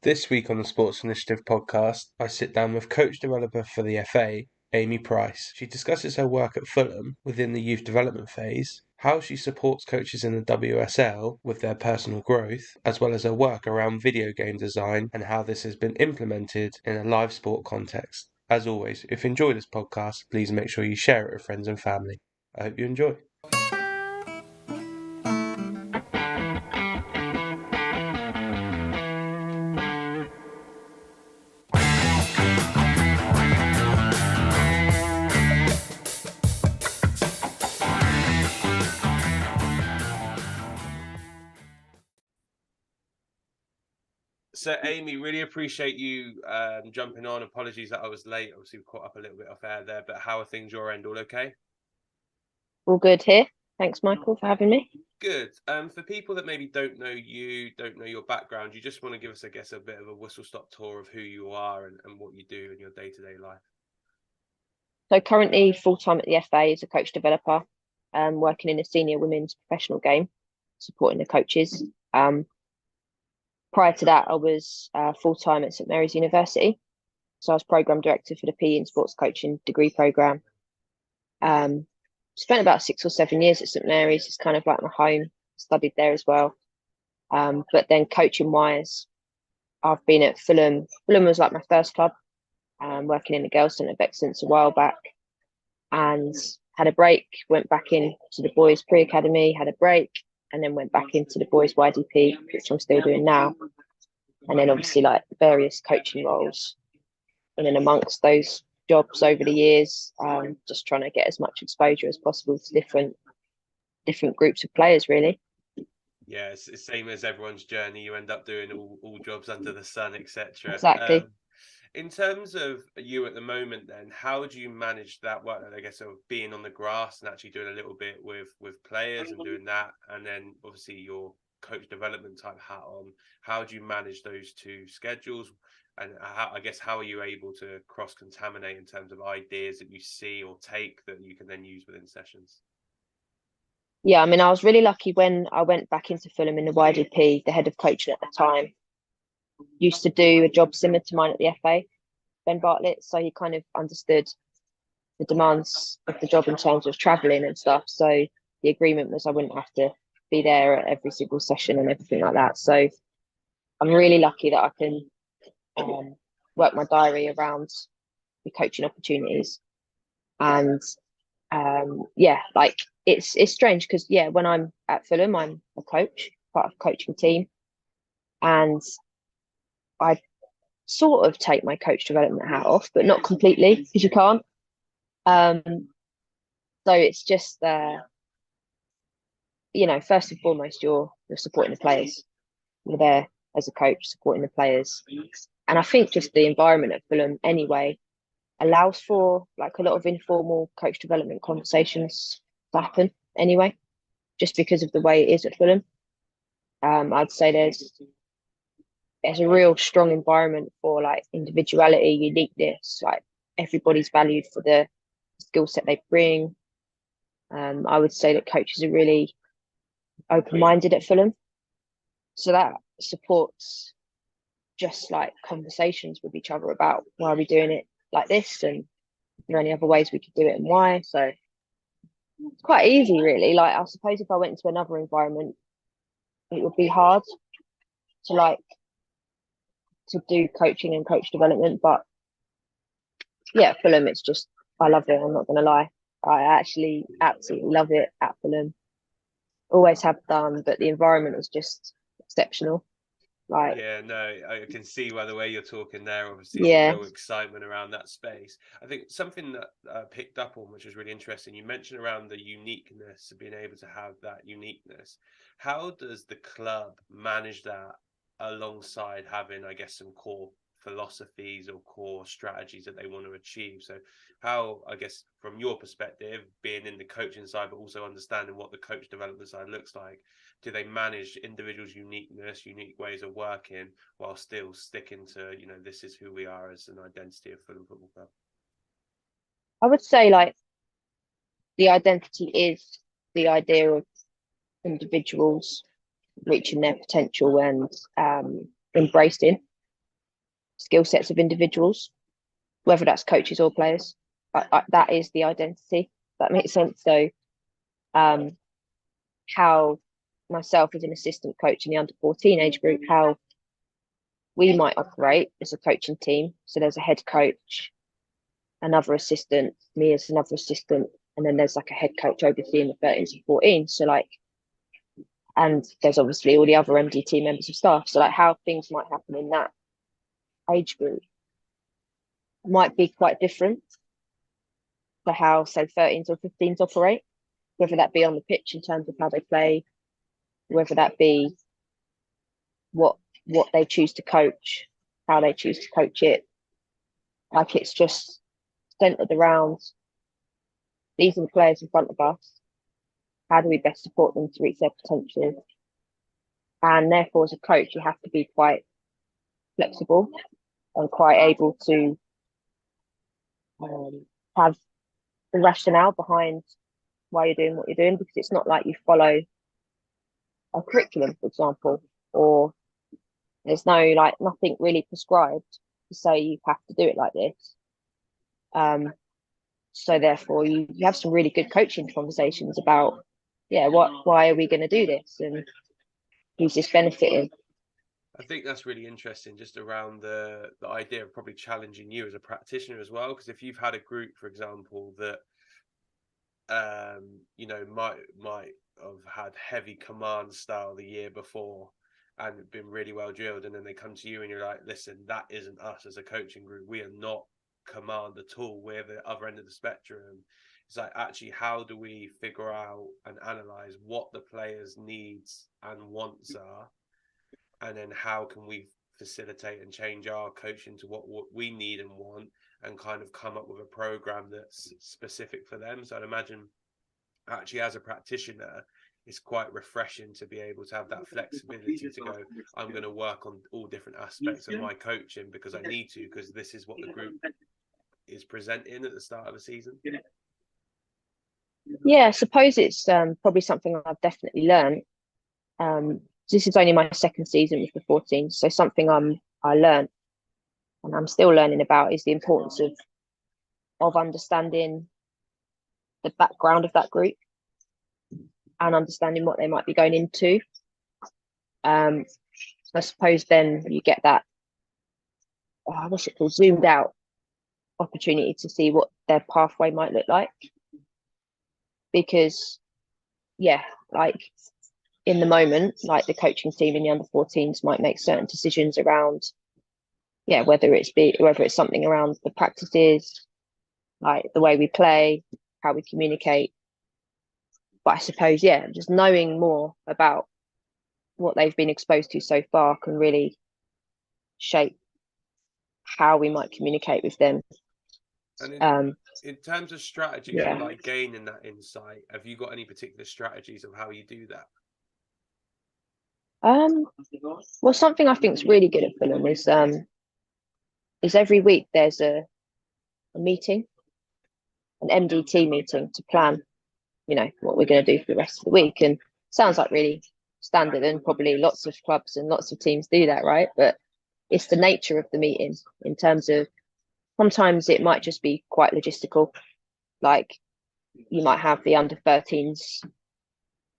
This week on the Sports Initiative podcast, I sit down with coach developer for the FA, Amy Price. She discusses her work at Fulham within the youth development phase, how she supports coaches in the WSL with their personal growth, as well as her work around video game design and how this has been implemented in a live sport context. As always, if you enjoy this podcast, please make sure you share it with friends and family. I hope you enjoy. So, Amy, really appreciate you jumping on. Apologies that I was late. Obviously, we caught up a little bit off air there, but how are things your end? All okay? All good here. Thanks, Michael, for having me. Good. For people that maybe don't know you, don't know your background, you just want to give us, I guess, a bit of a whistle-stop tour of who you are and what you do in your day-to-day life. So currently full-time at the FA as a coach developer, working in a senior women's professional game, supporting the coaches. Prior to that, I was full-time at St Mary's University. So I was programme director for the PE and sports coaching degree programme. Spent about 6 or 7 years at St Mary's. It's kind of like my home. Studied there as well. But then coaching-wise, I've been at Fulham. Fulham was like my first club. Working in the Girls Centre of Excellence a while back, and had a break, went back into the boys pre-academy, had a break, and then went back into the boys YDP, which I'm still doing now. And then obviously like various coaching roles in and amongst those jobs over the years, just trying to get as much exposure as possible to different groups of players, really. Yeah, it's the same as everyone's journey. You end up doing all jobs under the sun, etc. Exactly. In terms of you at the moment, then, how do you manage that work? I guess of being on the grass and actually doing a little bit with players and doing that, and then obviously your coach development type hat on. How do you manage those two schedules? And how are you able to cross contaminate in terms of ideas that you see or take that you can then use within sessions? Yeah, I mean, I was really lucky when I went back into Fulham in the YDP. The head of coaching at the time used to do a job similar to mine at the FA, Ben Bartlett. So he kind of understood the demands of the job in terms of travelling and stuff. So the agreement was I wouldn't have to be there at every single session and everything like that. So I'm really lucky that I can work my diary around the coaching opportunities. And yeah, like it's strange because when I'm at Fulham, I'm a coach, part of a coaching team, and I sort of take my coach development hat off, but not completely because you can't. Um, so it's just first and foremost, you're supporting the players. You're there as a coach supporting the players, and I think just the environment at Fulham anyway allows for like a lot of informal coach development conversations to happen anyway, just because of the way it is at Fulham. I'd say there's a real strong environment for like individuality, uniqueness, like everybody's valued for the skill set they bring. I would say that coaches are really open-minded at Fulham, so that supports just like conversations with each other about why are we doing it like this, and are there any other ways we could do it and why. So it's quite easy, really. Like I suppose if I went into another environment, it would be hard to like to do coaching and coach development. But yeah, Fulham, it's just I love it. I'm not gonna lie. I actually absolutely love it at Fulham. Always have done, but the environment was just exceptional. Like, Yeah, no, I can see by the way you're talking there. Obviously, there's a yeah, real excitement around that space. I think something that picked up on, which was really interesting, you mentioned around the uniqueness of being able to have that uniqueness. How does the club manage that alongside having, I guess, some core philosophies or core strategies that they want to achieve? So, how, I guess, from your perspective, being in the coaching side, but also understanding what the coach development side looks like, do they manage individuals' uniqueness, unique ways of working, while still sticking to, this is who we are as an identity of Fulham Football Club? I would say like the identity is the idea of individuals reaching their potential and embracing. skill sets of individuals, whether that's coaches or players. That is the identity. That makes sense. So how myself as an assistant coach in the under 14 age group, how we might operate as a coaching team. So there's a head coach, another assistant, me as another assistant, and then there's like a head coach overseeing the 13s and 14s. So like, and there's obviously all the other MDT members of staff. So like how things might happen in that age group might be quite different to how, say, 13s or 15s operate, whether that be on the pitch in terms of how they play, whether that be what they choose to coach, how they choose to coach it. Like it's just centered around these are the players in front of us. How do we best support them to reach their potential? And therefore, as a coach, you have to be quite flexible and quite able to have the rationale behind why you're doing what you're doing, because it's not like you follow a curriculum, for example, or there's no like nothing really prescribed to say you have to do it like this. So therefore you have some really good coaching conversations about why are we going to do this and who's this benefiting. I think that's really interesting, just around the idea of probably challenging you as a practitioner as well, because if you've had a group, for example, that might have had heavy command style the year before and been really well drilled, and then they come to you and you're like, listen, that isn't us as a coaching group. We are not command at all. We're the other end of the spectrum. It's like, actually, how do we figure out and analyze what the players' needs and wants are, and then how can we facilitate and change our coaching to what we need and want, and kind of come up with a program that's specific for them. So I'd imagine actually as a practitioner, it's quite refreshing to be able to have that flexibility to go, I'm going to work on all different aspects of my coaching because I need to, because this is what the group is presenting at the start of the season. Yeah, I suppose it's probably something I've definitely learned. This is only my second season with the 14, so something I learned and I'm still learning about is the importance of understanding the background of that group and understanding what they might be going into. I suppose then you get that what's it called, zoomed out opportunity to see what their pathway might look like, because like in the moment, like the coaching team in the under 14s might make certain decisions around whether it's something around the practices, like the way we play, how we communicate. But I suppose just knowing more about what they've been exposed to so far can really shape how we might communicate with them. And in terms of strategy, like gaining that insight, have you got any particular strategies of how you do that? Well, something I think is really good at Fulham is every week there's a meeting, an MDT meeting to plan, what we're going to do for the rest of the week. And sounds like really standard, and probably lots of clubs and lots of teams do that, right? But it's the nature of the meeting in terms of sometimes it might just be quite logistical. Like you might have the under 13s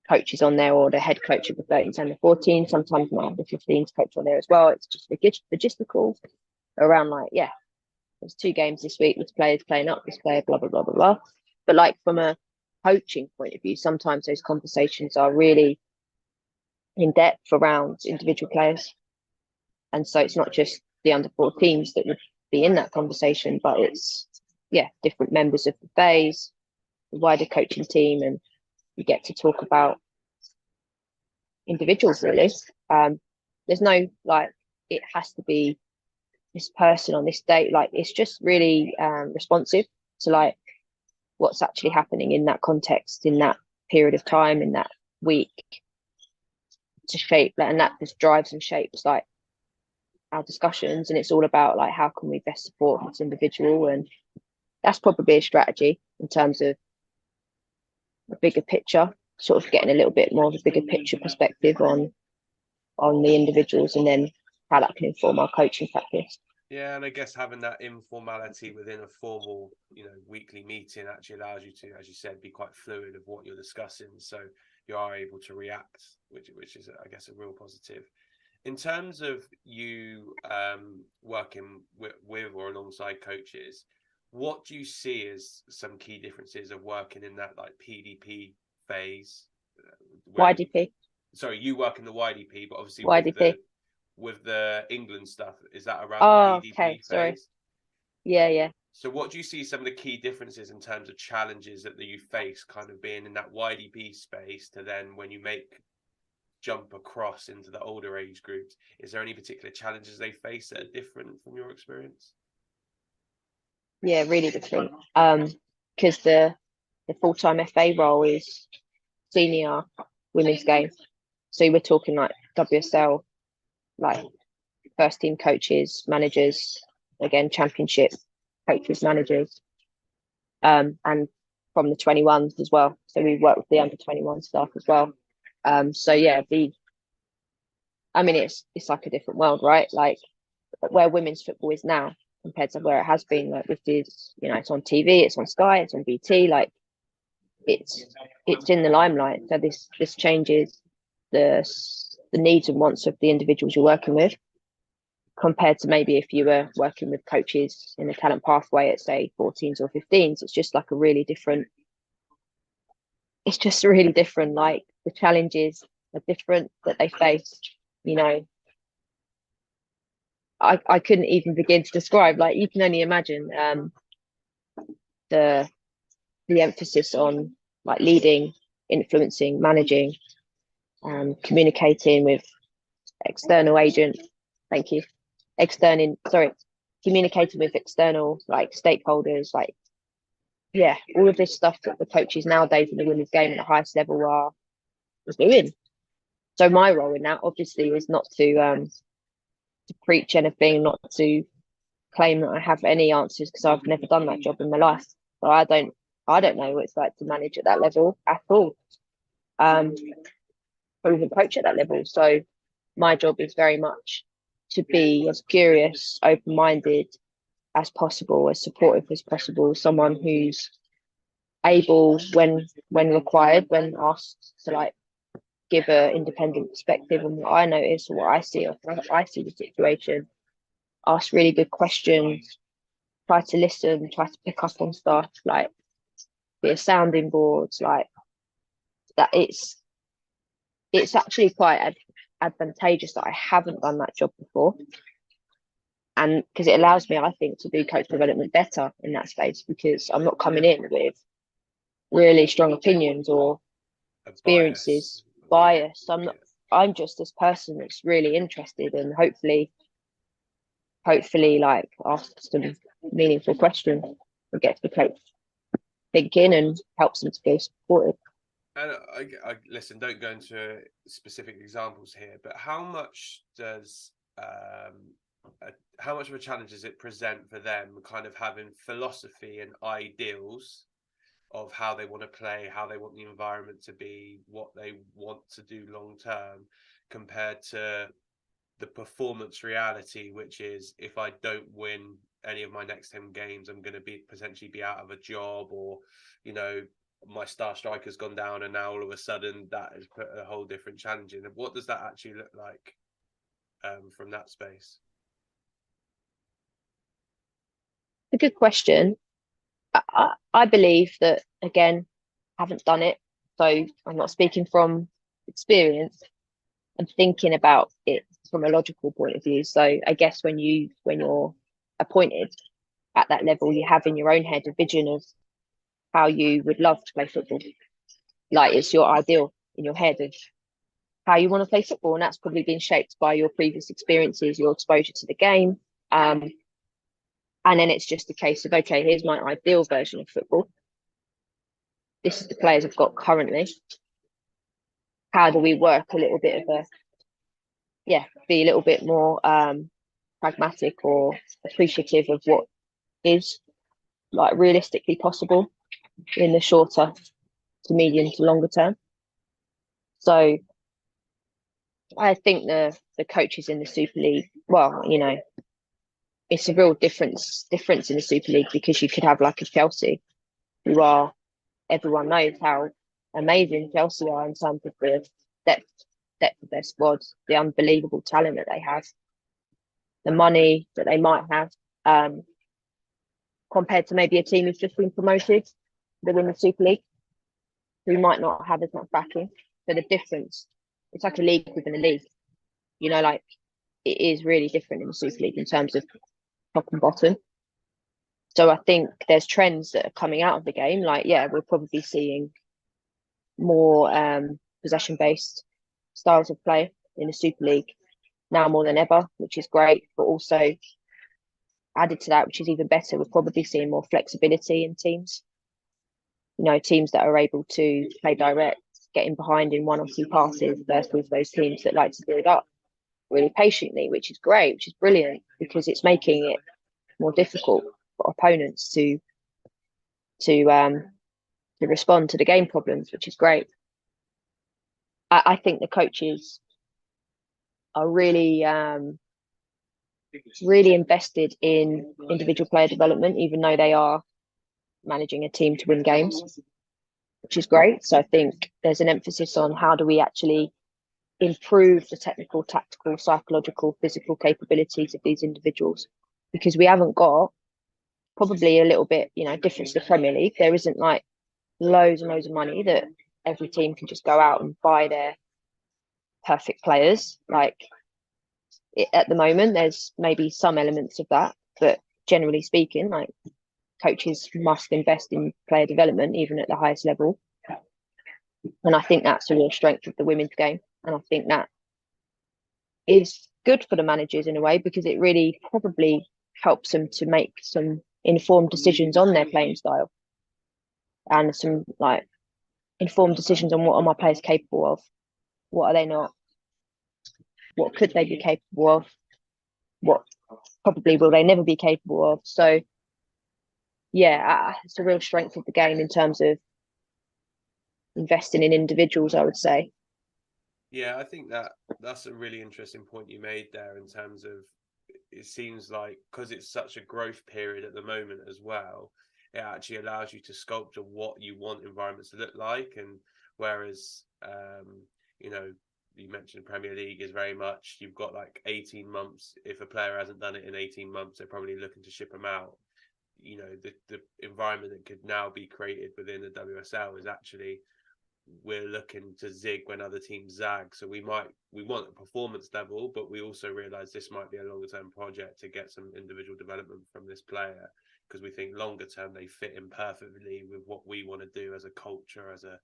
coaches on there, or the head coach of the 13s and the 14s. Sometimes you might have the 15s coach on there as well. It's just logistical around like, there's 2 games this week, this player's playing up, this player, blah, blah, blah, blah, blah. But like from a coaching point of view, sometimes those conversations are really in depth around individual players. And so it's not just the under 14s that would be in that conversation, but it's, different members of the phase, the wider coaching team, and you get to talk about individuals really. There's no like it has to be this person on this date. Like it's just really responsive to like what's actually happening in that context, in that period of time, in that week, to shape that, and that just drives and shapes like our discussions. And it's all about like how can we best support this individual, and that's probably a strategy in terms of a bigger picture, sort of getting a little bit more of a bigger picture perspective on the individuals, and then how that can inform our coaching practice. Yeah, and I guess having that informality within a formal, weekly meeting actually allows you to, as you said, be quite fluid of what you're discussing. So you are able to react, which is, I guess, a real positive. In terms of you working with or alongside coaches, what do you see as some key differences of working in that like PDP phase? YDP. Sorry, you work in the YDP, but obviously YDP. with the England stuff, is that around the Oh, okay. PDP Sorry. phase? Yeah, yeah. So what do you see some of the key differences in terms of challenges that you face kind of being in that YDP space to then when you make jump across into the older age groups? Is there any particular challenges they face that are different from your experience? Yeah, really different. Because the full-time FA role is senior women's game. So we're talking like WSL, like first team coaches, managers, again, championship coaches, managers, and from the 21s as well. So we work with the under 21 staff as well. So yeah, I mean, it's like a different world, right? Like where women's football is now compared to where it has been. Like this is, it's on TV, it's on Sky, it's on BT. Like it's it's in the limelight. So this changes the the needs and wants of the individuals you're working with compared to maybe if you were working with coaches in a talent pathway at say 14s or 15s. It's just like a really different. It's just really different. Like the challenges are different that they face. You know, I couldn't even begin to describe. Like you can only imagine the the emphasis on like leading, influencing, managing, communicating with external agent. Thank you. Communicating with external like stakeholders, like yeah, all of this stuff that the coaches nowadays in the women's game at the highest level are doing. So my role in that obviously is not to preach anything, not to claim that I have any answers because I've never done that job in my life. So I don't know what it's like to manage at that level at all. Um, or even coach at that level. So my job is very much to be as curious, open-minded as possible, as supportive as possible, someone who's able when required, when asked to like give an independent perspective on what I notice or what I see or how I see the situation, ask really good questions, try to listen, try to pick up on stuff, like be a sounding board, like that it's actually quite advantageous that I haven't done that job before. And because it allows me, I think, to do coach development better in that space because I'm not coming in with really strong opinions or A experiences, bias. I'm not. I'm just this person that's really interested and hopefully, like ask some meaningful questions and get the coach thinking and helps them to feel supported. And I listen, don't go into specific examples here, but how much of a challenge does it present for them kind of having philosophy and ideals of how they want to play, how they want the environment to be, what they want to do long term, compared to the performance reality, which is if I don't win any of my next 10 games, I'm going to be potentially be out of a job, or my star striker's gone down and now all of a sudden that has put a whole different challenge in. What does that actually look like from that space? A good question. I believe that again, I haven't done it, so I'm not speaking from experience. I'm thinking about it from a logical point of view. So I guess when you're appointed at that level, you have in your own head a vision of how you would love to play football. Like it's your ideal in your head of how you want to play football, and that's probably been shaped by your previous experiences, your exposure to the game. And then it's just a case of, okay, here's my ideal version of football. This is the players I've got currently. How do we work a little bit of be a little bit more pragmatic or appreciative of what is like realistically possible in the shorter to medium to longer term. So I think the coaches in the Super League, well, it's a real difference in the Super League, because you could have like a Chelsea, who are, everyone knows how amazing Chelsea are in terms of the depth of their squad, the unbelievable talent that they have, the money that they might have, compared to maybe a team who's just been promoted within the Super League, who might not have as much backing. So the difference, it's like a league within a league. You know, like, it is really different in the Super League in terms of top and bottom. So I think there's trends that are coming out of the game. Like, yeah, we're probably seeing more possession-based styles of play in the Super League now more than ever, which is great. But also added to that, which is even better, we're probably seeing more flexibility in teams. You know, teams that are able to play direct, getting behind in one or two passes, versus those teams that like to build up really patiently, which is great, which is brilliant, because it's making it more difficult for opponents to respond to the game problems, which is great. I think the coaches are really really invested in individual player development, even though they are managing a team to win games, which is great. So I think there's an emphasis on how do we actually improve the technical, tactical, psychological, physical capabilities of these individuals, because we haven't got, probably a little bit, you know, different to the Premier League. There isn't like loads and loads of money that every team can just go out and buy their perfect players. Like, at the moment, there's maybe some elements of that, but generally speaking, like, coaches must invest in player development even at the highest level. And I think that's a real strength of the women's game. And I think that is good for the managers in a way, because it really probably helps them to make some informed decisions on their playing style, and some like informed decisions on what are my players capable of, what are they not, what could they be capable of, what probably will they never be capable of. So yeah, it's a real strength of the game in terms of investing in individuals, I would say. Yeah, I think that's a really interesting point you made there, in terms of, it seems like, because it's such a growth period at the moment as well, it actually allows you to sculpture what you want environments to look like. And whereas you know, you mentioned Premier League is very much, you've got like 18 months. If a player hasn't done it in 18 months, they're probably looking to ship them out. You know, the environment that could now be created within the WSL is actually, we're looking to zig when other teams zag. So we want a performance level, but we also realize this might be a longer term project to get some individual development from this player, because we think longer term they fit in perfectly with what we want to do as a culture, as a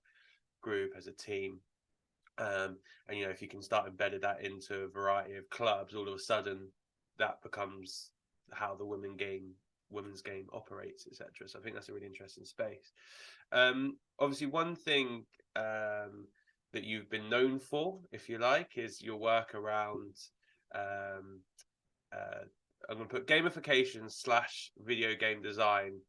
group, as a team. And you know, if you can start embedding that into a variety of clubs, all of a sudden that becomes how the women's game operates, etc. So I think that's a really interesting space. Obviously, one thing that you've been known for, if you like, is your work around I'm going to put gamification / video game design,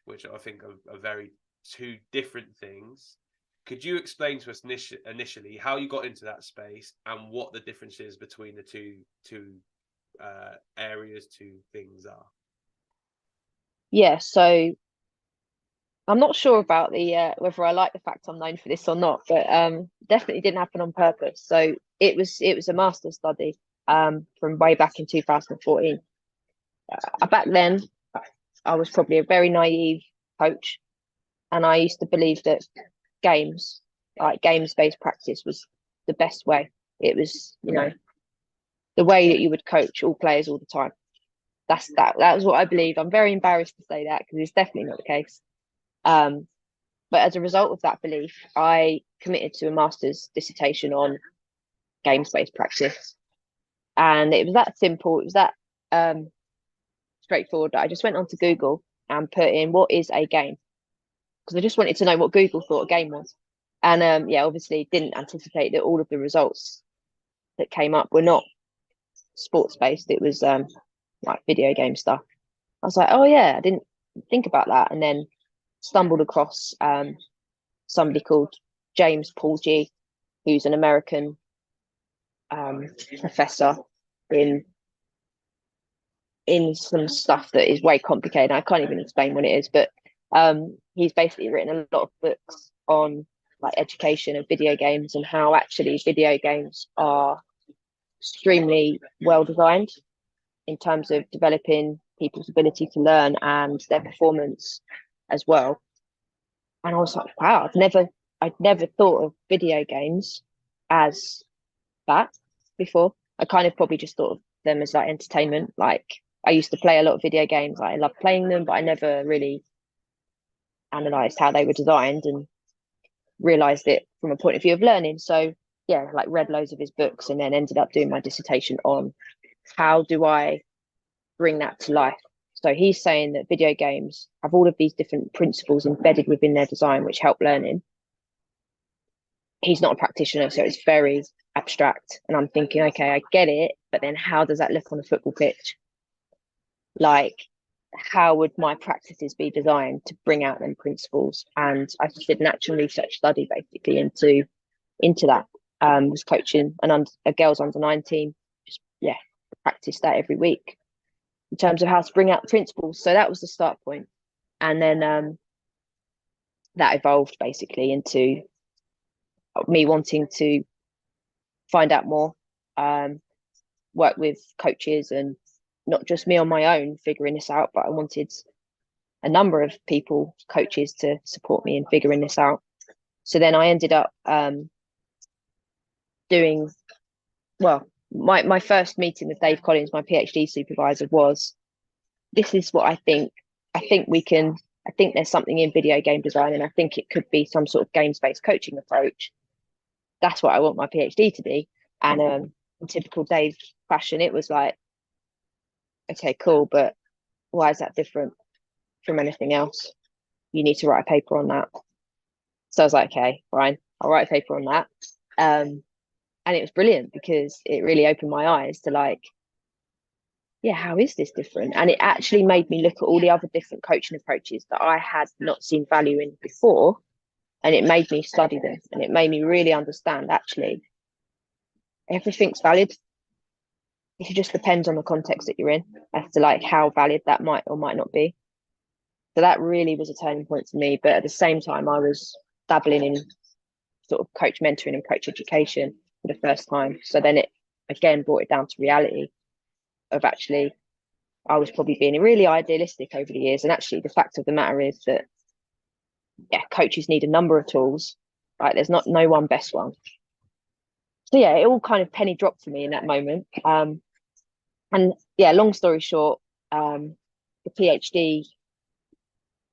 which I think are very two different things. Could you explain to us initially how you got into that space and what the difference is between the two areas, two things are? Yeah, so I'm not sure about the whether I like the fact I'm known for this or not, but definitely didn't happen on purpose. So it was a master's study from way back in 2014. Back then, I was probably a very naive coach, and I used to believe that games-based practice was the best way. It was, you know, the way that you would coach all players all the time. That was what I believe. I'm very embarrassed to say that, because it's definitely not the case. But as a result of that belief, I committed to a master's dissertation on games-based practice. And it was that simple, it was that straightforward, that I just went onto Google and put in, what is a game? Because I just wanted to know what Google thought a game was. And yeah, obviously didn't anticipate that all of the results that came up were not sports-based. It was like video game stuff. I was like, oh yeah, I didn't think about that. And then stumbled across somebody called James Paul G, who's an American professor in in some stuff that is way complicated. I can't even explain what it is, but he's basically written a lot of books on like education and video games, and how actually video games are extremely well designed in terms of developing people's ability to learn and their performance as well. And I was like, wow, I'd never thought of video games as that before. I kind of probably just thought of them as like entertainment. Like I used to play a lot of video games. I loved playing them, but I never really analysed how they were designed and realised it from a point of view of learning. So yeah, like read loads of his books and then ended up doing my dissertation on how do I bring that to life. So he's saying that video games have all of these different principles embedded within their design which help learning. He's not a practitioner, so it's very abstract. And I'm thinking, okay, I get it, but then how does that look on a football pitch? Like, how would my practices be designed to bring out them principles? And I just did natural research study basically into that. Was coaching a girls under 19, just practice that every week in terms of how to bring out the principles. So that was the start point. And then that evolved basically into me wanting to find out more, work with coaches, and not just me on my own figuring this out, but I wanted a number of people, coaches, to support me in figuring this out. So then I ended up doing, well, my first meeting with Dave Collins, my PhD supervisor, was, this is what I think. I think there's something in video game design, and I think it could be some sort of games-based coaching approach. That's what I want my PhD to be. And in typical Dave fashion, it was like, okay, cool, but why is that different from anything else? You need to write a paper on that. So I was like, okay, fine, I'll write a paper on that. And it was brilliant because it really opened my eyes to like, yeah, how is this different? And it actually made me look at all the other different coaching approaches that I had not seen value in before. And it made me study them, and it made me really understand actually everything's valid. It just depends on the context that you're in as to like how valid that might or might not be. So that really was a turning point for me. But at the same time, I was dabbling in sort of coach mentoring and coach education for the first time. So then it again brought it down to reality of actually, I was probably being really idealistic over the years. And actually the fact of the matter is that, coaches need a number of tools, right? There's no one best one. So yeah, it all kind of penny dropped for me in that moment. And yeah, long story short, the PhD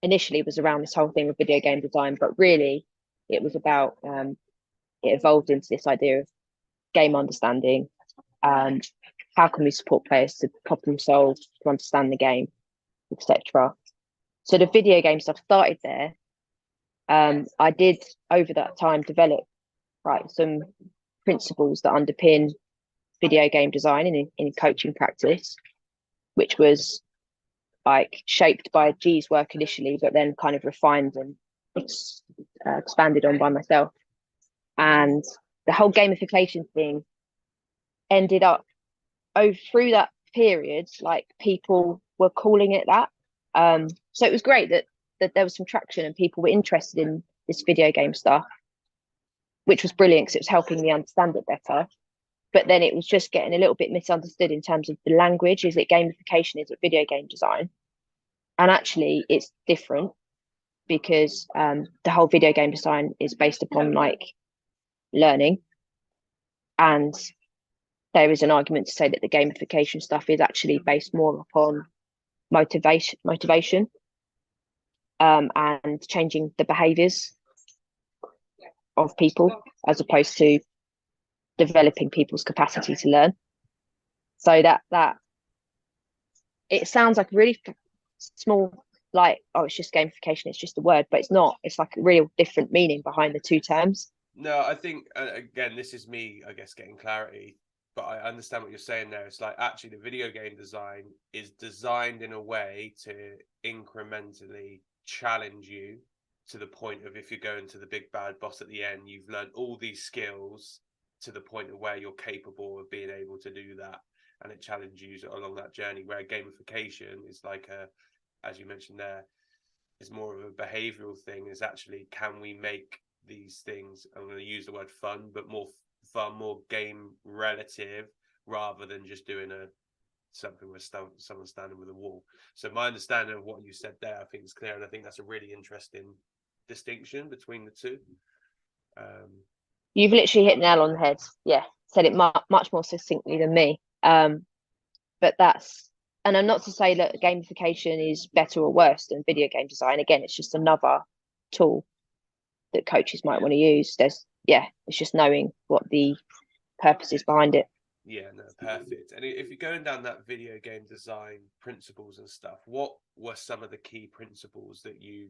initially was around this whole thing with video game design, but really it was about, it evolved into this idea of game understanding and how can we support players to problem solve, to understand the game, etc. So the video game stuff started there. I did over that time develop some principles that underpin video game design in coaching practice, which was like shaped by G's work initially, but then kind of refined and expanded on by myself. And the whole gamification thing ended up through that period, like people were calling it that. So it was great that there was some traction and people were interested in this video game stuff, which was brilliant because it was helping me understand it better. But then it was just getting a little bit misunderstood in terms of the language. Is it gamification? Is it video game design? And actually it's different because the whole video game design is based upon like learning. And there is an argument to say that the gamification stuff is actually based more upon motivation and changing the behaviors of people as opposed to developing people's capacity to learn. So that it sounds like really small, like, oh, it's just gamification, it's just a word, but it's not. It's like a real different meaning behind the two terms. No, I think, again, this is me, I guess, getting clarity, but I understand what you're saying there. It's like actually the video game design is designed in a way to incrementally challenge you to the point of, if you're going to the big bad boss at the end, you've learned all these skills to the point of where you're capable of being able to do that. and it challenges you along that journey, where gamification is like as you mentioned there, is more of a behavioral thing. Is actually, can we make these things, I'm going to use the word fun, but far more game relative, rather than just doing something with someone standing with a wall. So my understanding of what you said there, I think, is clear, and I think that's a really interesting distinction between the two. You've literally hit the nail on the head. Yeah, said it much more succinctly than me. But that's, and I'm not to say that gamification is better or worse than video game design. Again, it's just another tool that coaches might want to use. It's just knowing what the purpose is behind it. Yeah, no, perfect. And if you're going down that video game design principles and stuff, what were some of the key principles that you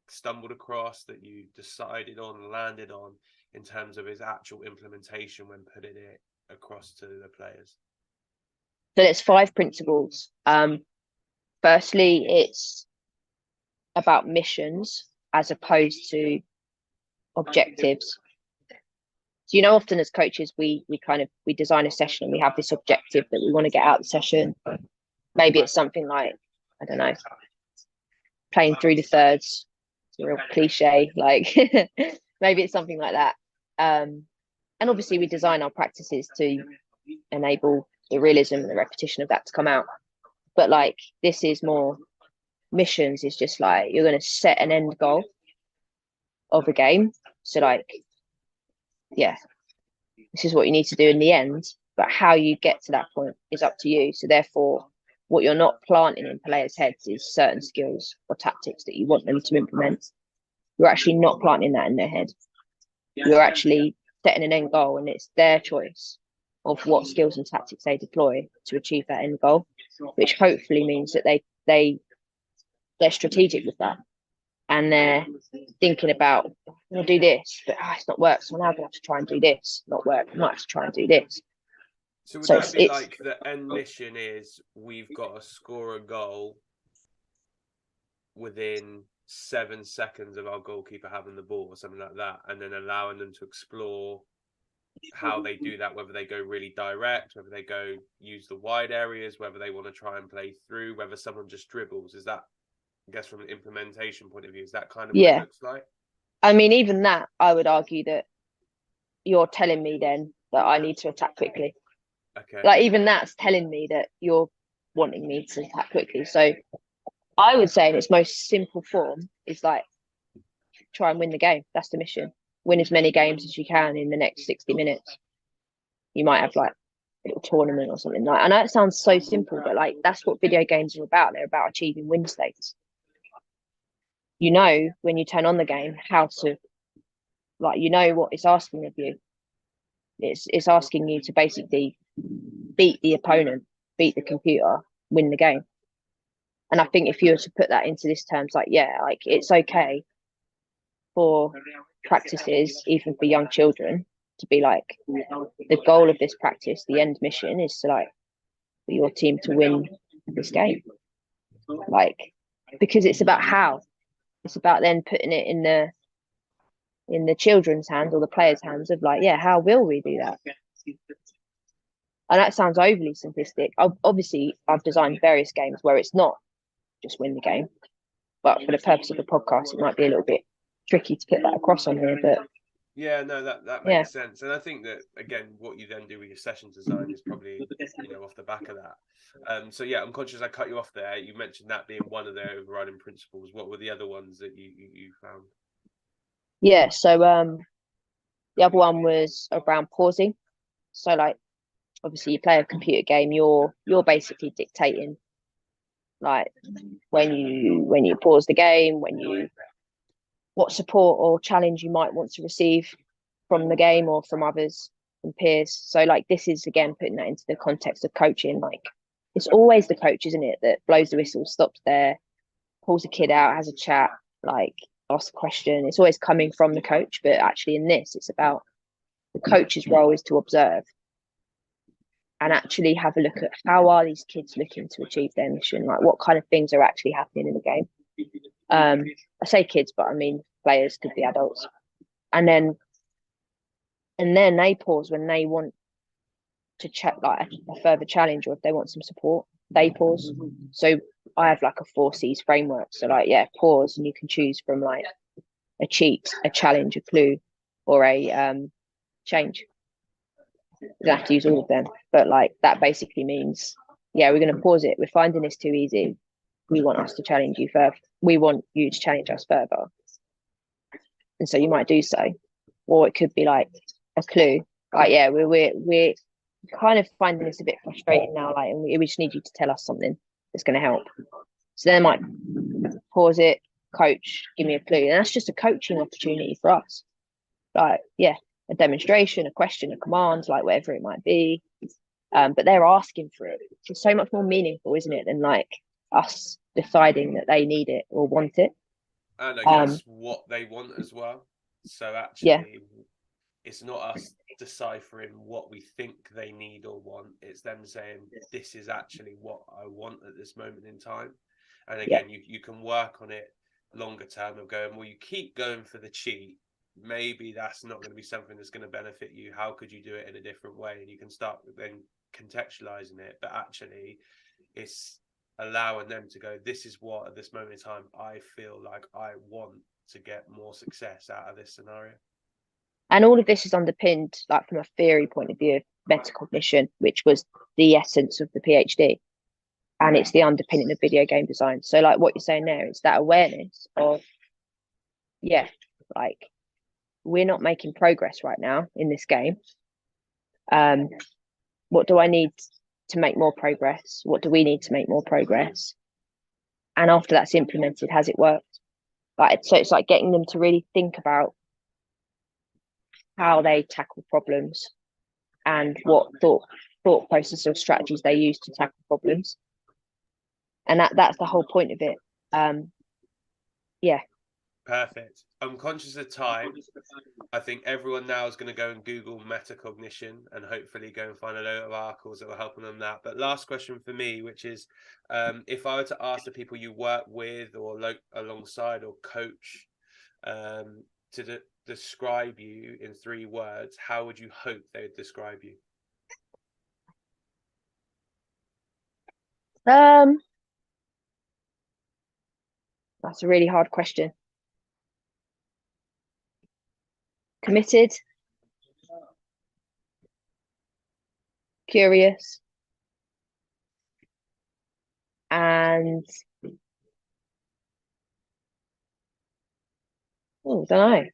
stumbled across, that you decided on, landed on, in terms of its actual implementation when putting it across to the players? So there's 5 principles. Firstly, it's about missions as opposed to objectives. So, often as coaches, we design a session and we have this objective that we want to get out of the session. Maybe it's something like, I don't know, playing through the thirds. It's a real cliche, like maybe it's something like that. And obviously we design our practices to enable the realism and the repetition of that to come out. But like, this is more missions. It's just like, you're going to set an end goal of a game. So like, yeah, this is what you need to do in the end, but how you get to that point is up to you. So therefore, what you're not planting in players' heads is certain skills or tactics that you want them to implement. You're actually not planting that in their head. You're actually setting an end goal, and it's their choice of what skills and tactics they deploy to achieve that end goal, which hopefully means that they're strategic with that, and they're thinking about, I'll do this, but it's not worked, so now I'm going to have to try and do this. Not work, I might have to try and do this. So would that be like the end mission is, we've got to score a goal within 7 seconds of our goalkeeper having the ball or something like that, and then allowing them to explore how they do that, whether they go really direct, whether they go use the wide areas, whether they want to try and play through, whether someone just dribbles? Is that, I guess, from an implementation point of view, is that kind of what it looks like? I mean, even that, I would argue that you're telling me then that I need to attack quickly. Okay. Like, even that's telling me that you're wanting me to attack quickly. So I would say in its most simple form is like, try and win the game. That's the mission. Win as many games as you can in the next 60 minutes. You might have like a little tournament or something like. I know it sounds so simple, but like, that's what video games are about. They're about achieving win states. When you turn on the game, how to, like, what it's asking of you. It's asking you to basically beat the opponent, beat the computer, win the game. And I think if you were to put that into this terms, like, it's okay for practices, even for young children, to be like, the goal of this practice, the end mission is to, like, for your team to win this game. Like, because it's about how. It's about then putting it in the children's hands or the players' hands of like, how will we do that? And that sounds overly simplistic. Obviously, I've designed various games where it's not just win the game, but for the purpose of the podcast, it might be a little bit tricky to put that across on here. But yeah, no, that makes sense. And I think that, again, what you then do with your session design is probably, off the back of that. So yeah, I'm conscious I cut you off there. You mentioned that being one of the overriding principles. What were the other ones that you found? Yeah, so the other one was around pausing. So like, obviously you play a computer game, you're basically dictating like when you pause the game, what support or challenge you might want to receive from the game or from others, from peers. So like, this is again putting that into the context of coaching. Like, it's always the coach, isn't it, that blows the whistle, stops there, pulls a kid out, has a chat, like asks a question. It's always coming from the coach, but actually in this, it's about the coach's role is to observe and actually have a look at how are these kids looking to achieve their mission, like what kind of things are actually happening in the game. I say kids, but I mean players, could be adults. And then they pause when they want to check like a further challenge, or if they want some support, they pause. So I have like a 4 C's framework. So like, yeah, pause, and you can choose from like a cheat, a challenge, a clue, or a change. You don't have to use all of them, but like that basically means, yeah, we're going to pause it. We're finding this too easy. We want us to challenge you further. We want you to challenge us further. And so you might do so. Or it could be like a clue. Like, yeah, we're kind of finding this a bit frustrating now. Like, and we just need you to tell us something that's going to help. So then I might pause it, coach, give me a clue. And that's just a coaching opportunity for us. Like, yeah, a demonstration, a question, a command, like whatever it might be. But they're asking for it. It's so much more meaningful, isn't it, than like us deciding that they need it or want it. And I guess what they want as well. So actually, yeah, it's not us deciphering what we think they need or want. It's them saying, this is actually what I want at this moment in time. And again, you can work on it longer term of going, well, you keep going for the cheat. Maybe that's not going to be something that's going to benefit you. How could you do it in a different way? And you can start then contextualizing it. But actually, it's allowing them to go, this is what at this moment in time I feel like I want to get more success out of this scenario. And all of this is underpinned like from a theory point of view of metacognition, which was the essence of the PhD, and it's the underpinning of video game design. So like what you're saying there, it's that awareness of, yeah, like we're not making progress right now in this game. What do I need to make more progress? What do we need to make more progress? And after that's implemented, has it worked? Like, so it's like getting them to really think about how they tackle problems and what thought process or strategies they use to tackle problems. And that's the whole point of it. Yeah. Perfect. I'm conscious of time. I think everyone now is going to go and Google metacognition and hopefully go and find a load of articles that will help them on that. But last question for me, which is, if I were to ask the people you work with or alongside or coach to describe you in 3 words, how would you hope they would describe you? That's a really hard question. Committed, curious, and I don't know.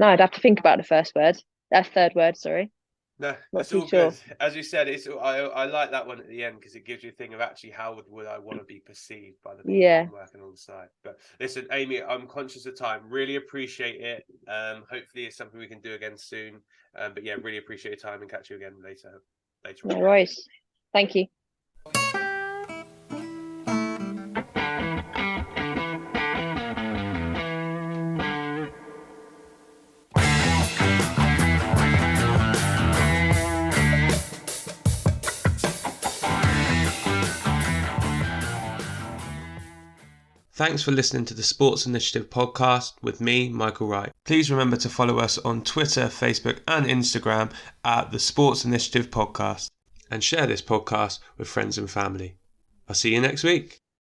I'd have to think about the first word. That third word, sorry. No, that's all good. As you said, I like that one at the end because it gives you a thing of actually how would I want to be perceived by the people I'm working alongside. But listen, Amy, I'm conscious of time. Really appreciate it. Hopefully it's something we can do again soon. But yeah, really appreciate your time and catch you again later. No worries. Thank you. Thanks for listening to the Sports Initiative podcast with me, Michael Wright. Please remember to follow us on Twitter, Facebook and Instagram at the Sports Initiative Podcast and share this podcast with friends and family. I'll see you next week.